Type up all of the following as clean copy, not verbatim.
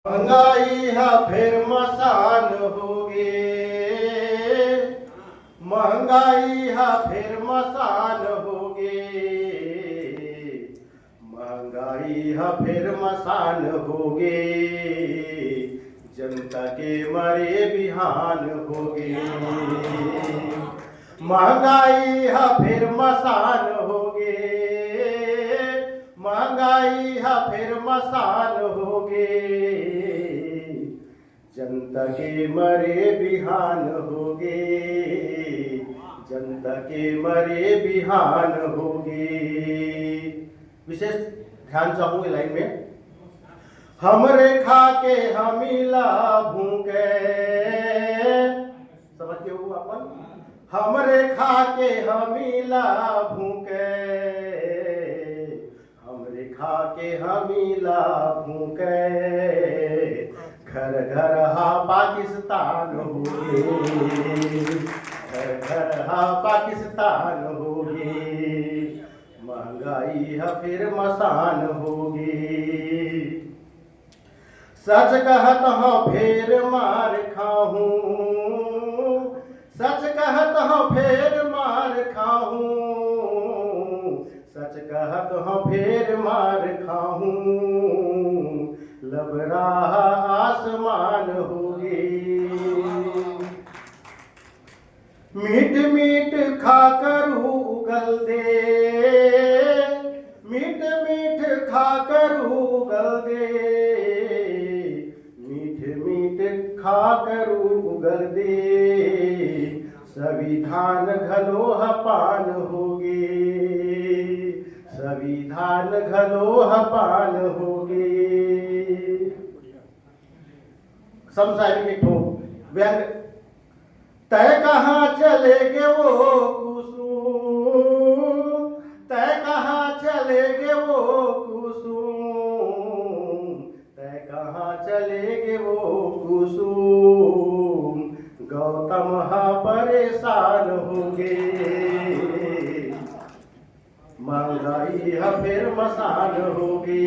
महंगाई है फिर मसान होगी, महंगाई है फिर मसान होगी, महंगाई है फिर मसान होगी, जनता के मरे बिहान होगी। महंगाई है फिर मसान होगी, महंगाई है फिर मसान होगी, जनता के मरे बिहान होगे, जनता के मरे बिहान होगे। विशेष ध्यान चाहूंगी लाइन में। हमरे खा के हमीला भूखे, समझते हो अपन? हमरे खा के हमीला भूखे, हमरे खा के हमीला भूखे, घर घर हा पाकिस्तान होगे, घर घर हा पाकिस्तान होगे, महंगाई है फिर मसान होगी। सच कहत हूँ फेर मार खाऊं, सच कहत हूँ फेर मार खाऊं, सच कहत हूँ फेर मार खाऊं, लबरा आसमान होगी। मीठ मीठ खाकर उगल दे, मीठ मीठ खाकर उगल दे, मीठ मीठ खाकर उगल दे, संविधान घलोह पान होगी, संविधान घलोह पान होगी। समसामयिक एक ठो व्यंग। तय कहाँ चले गे वो कुसुम, तय कहाँ चले गे वो कुसुम, तय कहाँ चले गे वो कुसुम, गौतम हा परेशान होगे, महंगाई है फिर मसान होगी।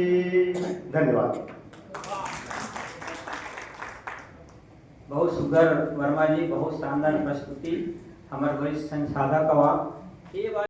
धन्यवाद। बहुत सुंदर वर्मा जी, बहुत शानदार प्रस्तुति। हमारे वरिष्ठ संसाधक